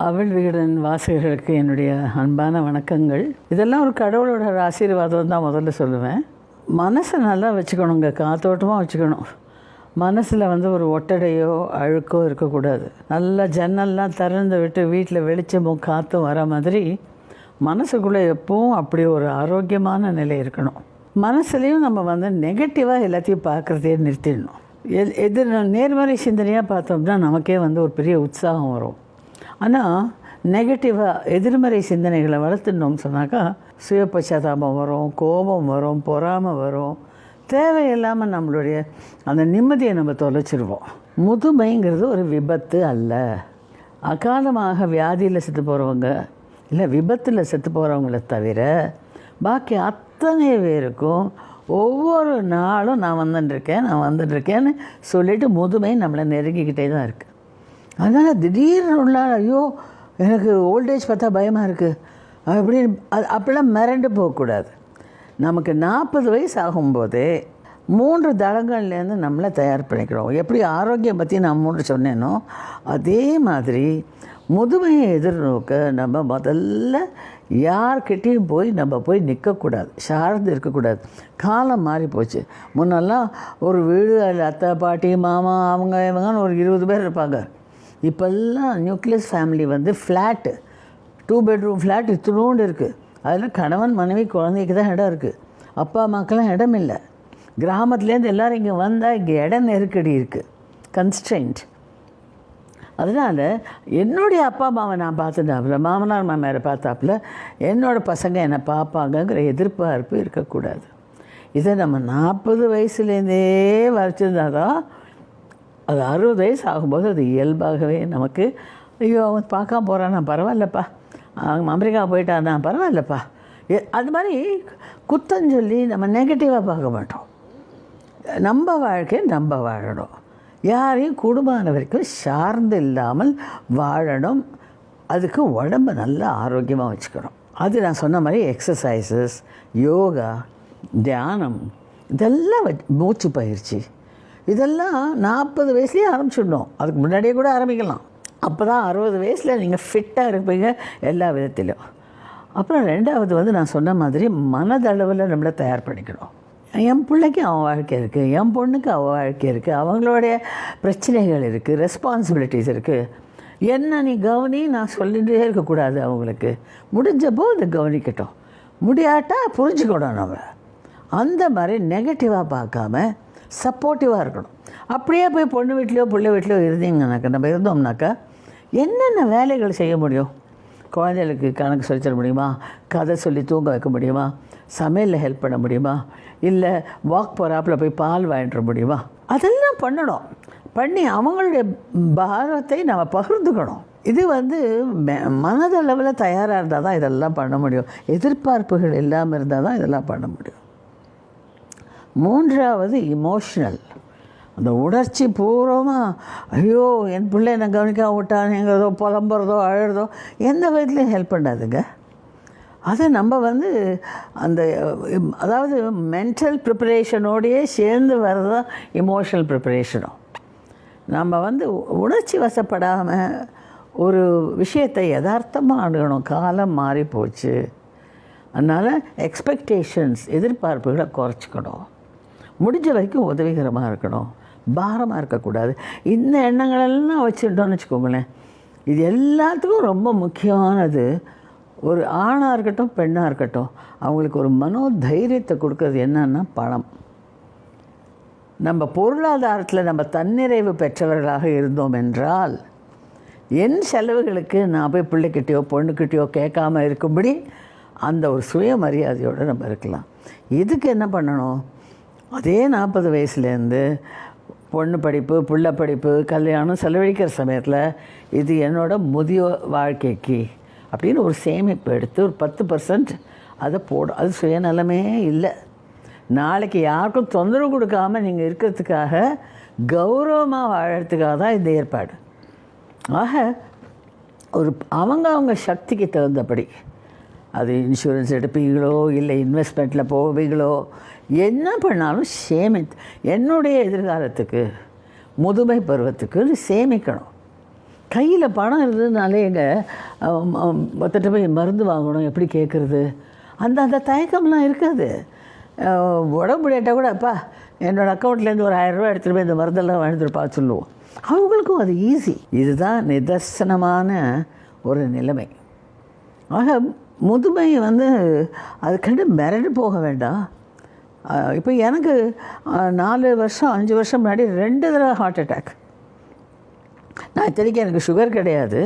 அவள் விகடன் வாசகர்களுக்கு என்னுடைய அன்பான வணக்கங்கள். இதெல்லாம் ஒரு கடவுளோட ஆசீர்வாதம் தான் முதல்ல சொல்லுவேன். மனசை நல்லா வச்சுக்கணுங்க, காத்தோட்டமாக வச்சுக்கணும். மனசில் ஒரு ஒட்டடையோ அழுக்கோ இருக்கக்கூடாது. நல்லா ஜன்னல்லாம் திறந்து விட்டு வீட்டில் வெளிச்சமும் காற்றும் வர மாதிரி மனசுக்குள்ளே எப்பவும் அப்படி ஒரு ஆரோக்கியமான நிலை இருக்கணும். மனசுலேயும் நம்ம நெகட்டிவாக எல்லாத்தையும் பார்க்குறதே நிறுத்திடணும். நேர்மறை சிந்தனையாக பார்த்தோம்னா நமக்கே ஒரு பெரிய உற்சாகம் வரும். ஆனால் நெகட்டிவாக எதிர்மறை சிந்தனைகளை வளர்த்துனோம்னு சொன்னாக்கா சுய பச்சாதாபம் வரும், கோபம் வரும், பொறாமை வரும். தேவையில்லாமல் நம்மளுடைய அந்த நிம்மதியை நம்ம தொலைச்சிருவோம். முதுமைங்கிறது ஒரு விபத்து அல்ல. அகாலமாக வியாதியில் செத்து போகிறவங்க இல்லை விபத்தில் செத்து போகிறவங்கள தவிர பாக்கி அத்தனை பேருக்கும் ஒவ்வொரு நாளும் நான் வந்துட்டுருக்கேன்னு சொல்லிவிட்டு முதுமை நம்மளை நெருங்கிக்கிட்டே தான் இருக்குது. அதனால் திடீர்னு உள்ள ஐயோ எனக்கு ஓல்டேஜ் பார்த்தா பயமாக இருக்குது அப்படின்னு அப்படிலாம் மிரண்டு போகக்கூடாது. நமக்கு 40 வயசு ஆகும்போதே 3 தளங்கள்லேருந்து நம்மளை தயார் பண்ணிக்கிறோம். எப்படி ஆரோக்கியம் பற்றி நான் 3 சொன்னேனோ அதே மாதிரி முதுமையை எதிர்நோக்க நம்ம முதல்ல யார்கிட்டையும் போய் நிற்கக்கூடாது, சார்ந்து இருக்கக்கூடாது. காலம் மாறி போச்சு. முன்னெல்லாம் ஒரு வீடு, அதில் அத்தை பாட்டி மாமா அவங்க இவங்கன்னு ஒரு 20 பேர் இருப்பாங்க. இப்போல்லாம் nucleus family flat, 2 bedroom flat இத்தினோண்டு இருக்குது. அதில் கணவன் மனைவி குழந்தைக்கு தான் இடம் இருக்குது, அப்பா அம்மாக்கெல்லாம் இடம் இல்லை. கிராமத்துலேருந்து எல்லோரும் இங்கே வந்தால் இங்கே இடம் நெருக்கடி இருக்குது, கன்ஸ்ட்ரெயின்ட். அதனால் என்னுடைய அப்பா அம்மாவை நான் பார்த்துட்டாப்புல, மாமனார் மாமியாரை பார்த்தாப்புல என்னோடய பசங்க என்னை பார்ப்பாங்கங்கிற எதிர்பார்ப்பு இருக்கக்கூடாது. இதை நம்ம 40 வயசுலேருந்தே வரைச்சிருந்தா தான் அது 60 வயசு ஆகும்போது அது இயல்பாகவே நமக்கு ஐயோ அவன் பார்க்காம போகிறான், நான் பரவாயில்லப்பா, அமெரிக்கா போயிட்டான், நான் பரவாயில்லப்பா, அது மாதிரி குத்தஞ்சொல்லி நம்ம நெகட்டிவாக பார்க்க மாட்டோம். நம்ம வாழ்க்கையை நம்ம வாழணும். யாரையும் கூடுமான வரைக்கும் சார்ந்து இல்லாமல் வாழணும். அதுக்கு உடம்பை நல்லா ஆரோக்கியமாக வச்சுக்கணும். அது நான் சொன்ன மாதிரி எக்ஸசைசஸ், யோகா, தியானம், இதெல்லாம் மூச்சு பயிற்சி, இதெல்லாம் 40 வயசுலேயே ஆரம்பிச்சிடணும். அதுக்கு முன்னாடியே கூட ஆரம்பிக்கலாம். அப்போ தான் 60 வயசில் நீங்கள் ஃபிட்டாக இருப்பீங்க எல்லா விதத்திலும். அப்புறம் 2வது நான் சொன்ன மாதிரி மனதளவில் நம்மளை தயார் பண்ணிக்கணும். என் பிள்ளைக்கு அவன் வாழ்க்கை இருக்குது, என் பொண்ணுக்கு அவள் வாழ்க்கை இருக்குது, அவங்களுடைய பிரச்சனைகள் இருக்குது, ரெஸ்பான்சிபிலிட்டிஸ் இருக்குது. என்ன நீ கவனி நான் சொல்லிகிட்டே இருக்கக்கூடாது. அவங்களுக்கு முடிஞ்சப்போ அதை கவனிக்கட்டும், முடியாட்டா புரிஞ்சுக்கணும். நம்ம அந்த மாதிரி நெகட்டிவாக பார்க்காம சப்போர்ட்டிவாக இருக்கணும். அப்படியே போய் பொண்ணு வீட்லையோ பிள்ளை வீட்லையோ இருந்தோம்னாக்கா என்னென்ன வேலைகள் செய்ய முடியும்? குழந்தைகளுக்கு கணக்கு சொல்லி தர முடியுமா? கதை சொல்லி தூங்க வைக்க முடியுமா? சமையலில் ஹெல்ப் பண்ண முடியுமா? இல்லை வாக் போகிறாப்பில் போய் பால் வாங்கிட்டு முடியுமா? அதெல்லாம் பண்ணணும். பண்ணி அவங்களுடைய பாரத்தை நம்ம பகிர்ந்துக்கணும். இது மனதளவில் தயாராக இருந்தால் தான் இதெல்லாம் பண்ண முடியும். எதிர்பார்ப்புகள் இல்லாமல் இருந்தால் தான் இதெல்லாம் பண்ண முடியும். 3வது இமோஷ்னல், அந்த உணர்ச்சி பூர்வமாக ஐயோ என் பிள்ளை என்னை கவனிக்காம விட்டானுங்கிறதோ புலம்புறதோ அழுறதோ எந்த விதத்துலையும் ஹெல்ப் பண்ணாதுங்க. அதை நம்ம அந்த அதாவது மென்டல் ப்ரிப்பரேஷனோடையே சேர்ந்து வர்றதான் இமோஷனல் ப்ரிப்பரேஷனும். நம்ம உணர்ச்சி வசப்படாமல் ஒரு விஷயத்தை யதார்த்தமாக அணுகணும். காலம் மாறி போச்சு. அதனால் எக்ஸ்பெக்டேஷன்ஸ், எதிர்பார்ப்புகளை குறைச்சிக்கணும். முடிஞ்ச வரைக்கும் உதவிகரமாக இருக்கணும், பாரமாக இருக்கக்கூடாது. இந்த எண்ணங்களெல்லாம் வச்சுட்டோன்னு வச்சுக்கோங்களேன். இது எல்லாத்துக்கும் ரொம்ப முக்கியமானது, ஒரு ஆணாக இருக்கட்டும் பெண்ணாக இருக்கட்டும், அவங்களுக்கு ஒரு மனோதைரியத்தை கொடுக்கறது என்னன்னா பணம். நம்ம பொருளாதாரத்தில் நம்ம தன்னிறைவு பெற்றவர்களாக இருந்தோம் என்றால் என் செலவுகளுக்கு நான் போய் பிள்ளைக்கிட்டையோ பொண்ணுக்கிட்டையோ கேட்காமல் இருக்கும்படி அந்த ஒரு சுயமரியாதையோடு நம்ம இருக்கலாம். இதுக்கு என்ன பண்ணணும்? அதே 40 வயசுலேருந்து பொண்ணு படிப்பு, பிள்ளை படிப்பு, கல்யாணம் செலவழிக்கிற சமயத்தில் இது என்னோடய முதியோர் வாழ்க்கைக்கு அப்படின்னு ஒரு சேமிப்பு எடுத்து ஒரு 10% அதை போடும். அது சுயநலமே இல்லை. நாளைக்கு யாருக்கும் தொந்தரவு கொடுக்காமல் நீங்கள் இருக்கிறதுக்காக, கௌரவமாக வாழறதுக்காக தான் இந்த ஏற்பாடு. ஆக அவங்க சக்திக்கு தகுந்தபடி அது இன்சூரன்ஸ் எடுப்பீங்களோ இல்லை இன்வெஸ்ட்மெண்ட்டில் போவீங்களோ என்ன பண்ணாலும் என்னுடைய எதிர்காலத்துக்கு முதுமை பருவத்துக்கு சேமிக்கணும். கையில் பணம் இருந்ததுனாலே எங்கள் மொத்தட்ட போய் மருந்து வாங்கணும் எப்படி கேட்குறது, அந்த அந்த தயக்கம்லாம் இருக்காது. உடம்பு முடியாட்டால் கூட அப்பா என்னோடய அக்கௌண்ட்லேருந்து ஒரு 1000 ரூபா எடுத்துகிட்டு போய் இந்த மருந்தெல்லாம் வாழ்ந்துருப்பா சொல்லுவோம். அவங்களுக்கும் அது ஈஸி. இதுதான் நிதர்சனமான ஒரு நிலைமை. ஆக முதுமை வந்து அது கண்டு மிரண்டு போக வேண்டாம். இப்போ எனக்கு 4 வருஷம் 5 வருஷம் முன்னாடி 2 தடவை ஹார்ட் அட்டாக். நான் இத்தனைக்கும் எனக்கு சுகர் கிடையாது,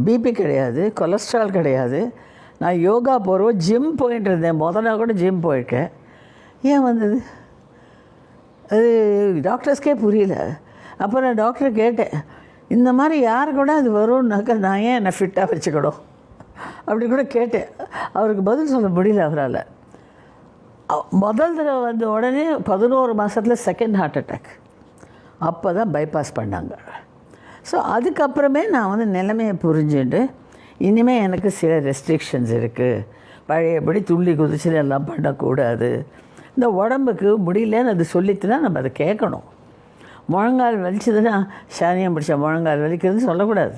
பிபி கிடையாது, கொலஸ்ட்ரால் கிடையாது. நான் யோகா போகிறோம், ஜிம் போயிட்டு இருந்தேன். முதல்ல கூட ஜிம் போயிருக்கேன். ஏன் வந்தது அது டாக்டர்ஸ்க்கே புரியல. அப்போ நான் டாக்டரை கேட்டேன், இந்த மாதிரி யார் கூட அது வரும்னாக்கா நான் ஏன் என்னை ஃபிட்டாக வச்சுக்கணும் அப்படி கூட கேட்டேன். அவருக்கு பதில் சொல்ல முடியல அவரால். முதல் தடவை வந்த உடனே 11 மாதத்தில் செகண்ட் ஹார்ட் அட்டாக். அப்போ தான் பைபாஸ் பண்ணாங்க. ஸோ அதுக்கப்புறமே நான் வந்து நிலைமையை புரிஞ்சுட்டு இனிமேல் எனக்கு சில ரெஸ்ட்ரிக்ஷன்ஸ் இருக்குது. பழையபடி துள்ளி குதிச்சு எல்லாம் பண்ணக்கூடாது. இந்த உடம்புக்கு முடியலன்னு அது சொல்லிட்டுனா நம்ம அதை கேட்கணும். முழங்கால் வலிச்சதுன்னா சானியம் பிடிச்ச முழங்கால் வலிக்கிறதுன்னு சொல்லக்கூடாது.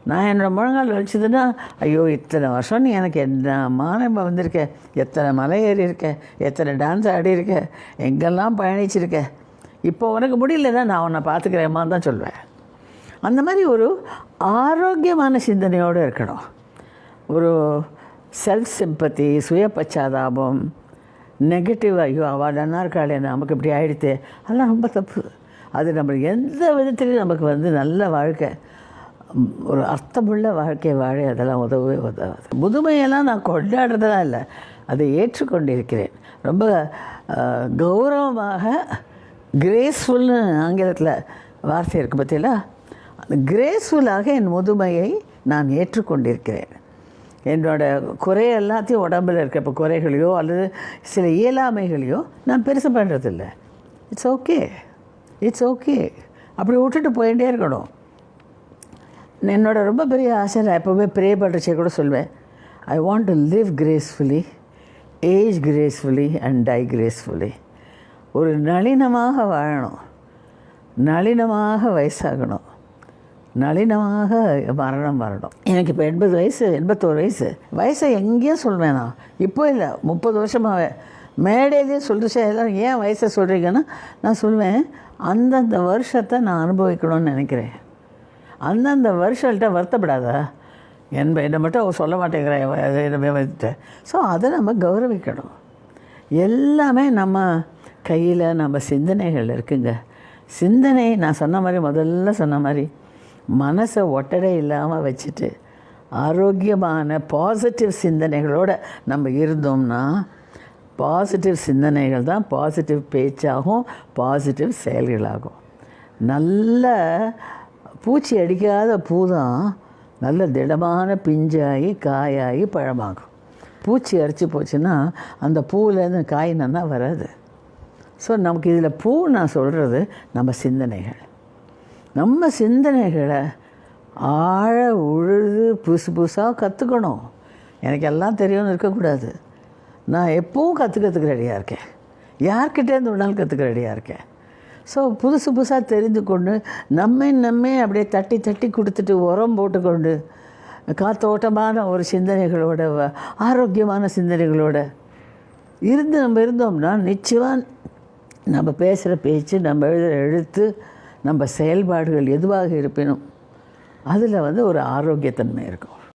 நான் என்னோடய முழங்கால் வலிச்சதுன்னா ஐயோ இத்தனை வருஷம் நீ எனக்கு என்ன மானம் வந்திருக்கேன், எத்தனை மலை ஏறி இருக்கேன், எத்தனை டான்ஸ் ஆடி இருக்கேன், எங்கெல்லாம் பயணிச்சிருக்கேன், இப்போ உனக்கு முடியலன்னா நான் உன்னை பார்த்துக்கிறேம்மான்னு தான் சொல்வேன். அந்த மாதிரி ஒரு ஆரோக்கியமான சிந்தனையோடு இருக்கணும். ஒரு செல்ஃப் சிம்பத்தி, சுய பச்சாதாபம், நெகட்டிவ் ஐயோ அவள் நல்லா இருக்காளே நமக்கு இப்படி ஆகிடுது, அதெல்லாம் ரொம்ப தப்பு. அது நம்ம எந்த விதத்துலையும் நமக்கு வந்து நல்ல வாழ்க்கை, ஒரு அர்த்தமுள்ள வாழ்க்கை வாழ அதெல்லாம் உதவவே உதவாது. முதுமையெல்லாம் நான் கொண்டாடுறதெல்லாம் இல்லை, அதை ஏற்றுக்கொண்டிருக்கிறேன். ரொம்ப கௌரவமாக, கிரேஸ்ஃபுல்னு ஆங்கிலத்தில் வார்த்தை இருக்குது பார்த்தீங்களா, அந்த கிரேஸ்ஃபுல்லாக என் முதுமையை நான் ஏற்றுக்கொண்டிருக்கிறேன். என்னோடய குறை எல்லாத்தையும் உடம்பில் இருக்க இப்போ குறைகளையோ அல்லது சில இயலாமைகளையோ நான் பெருசு பண்ணுறதில்ல. இட்ஸ் ஓகே, இட்ஸ் ஓகே, அப்படி விட்டுட்டு போயிட்டே இருக்கணும். என்னோட ரொம்ப பெரிய ஆசை, நான் எப்போவுமே ப்ரே பண்ணுறச்சே கூட சொல்வேன், I want to live gracefully, age gracefully and die gracefully. ஒரு நளினமாக வாழணும், நளினமாக வயசாகணும், நளினமாக மரணம் வரணும். எனக்கு இப்போ 80 வயசு, 81 வயசு. வயசை எங்கேயும் சொல்வேன் நான், இப்போ இல்லை 30 வருஷமாகவே மேடையிலேயே சொல்லிச்சு. எல்லாம் ஏன் வயசை சொல்கிறீங்கன்னா நான் சொல்லுவேன், அந்தந்த வருஷத்தை நான் அனுபவிக்கணும்னு நினைக்கிறேன். அந்தந்த வருஷம்கிட்ட வருத்தப்படாதா, என்னை மட்டும் அவள் சொல்ல மாட்டேங்கிறேன் வந்துட்டேன். ஸோ அதை நம்ம கௌரவிக்கணும். எல்லாமே நம்ம கையில், நம்ம சிந்தனைகள் இருக்குங்க. சிந்தனை நான் சொன்ன மாதிரி, முதல்ல சொன்ன மாதிரி மனசை ஒட்டடை இல்லாமல் வச்சுட்டு ஆரோக்கியமான பாசிட்டிவ் சிந்தனைகளோடு நம்ம இருந்தோம்னா, பாசிட்டிவ் சிந்தனைகள் தான் பாசிட்டிவ் பேச்சாகும், பாசிட்டிவ் செயல்களாகும். நல்ல பூச்சி அடிக்காத பூ தான் நல்ல திடமான பிஞ்சாகி காயாகி பழமாகும். பூச்சி அரிச்சு போச்சுன்னா அந்த பூவிலேருந்து காய் நல்லா வராது. ஸோ நமக்கு இதில் பூ நான் சொல்கிறது நம்ம சிந்தனைகள். நம்ம சிந்தனைகளை ஆழ உழுது புதுசு புதுசாக கற்றுக்கணும். எனக்கு எல்லாம் தெரியும்னு இருக்கக்கூடாது. நான் எப்பவும் கற்றுக்கிறதுக்கு ரெடியாக இருக்கேன், யார்கிட்டேருந்து ஒரு நாள் கற்றுக்க ரெடியாக இருக்கேன். ஸோ புதுசு புதுசாக தெரிந்து கொண்டு நம்மை அப்படியே தட்டி தட்டி கொடுத்துட்டு உரம் போட்டுக்கொண்டு காத்தோட்டமான ஒரு சிந்தனைகளோட, ஆரோக்கியமான சிந்தனைகளோட நம்ம இருந்தோம்னா நிச்சயமாக நம்ம பேசுகிற பேச்சு, நம்ம எழுதுகிற எழுத்து, நம்ம செயல்பாடுகள் எதுவாக இருப்பினும் அதில் வந்து ஒரு ஆரோக்கியத்தன்மை இருக்கும்.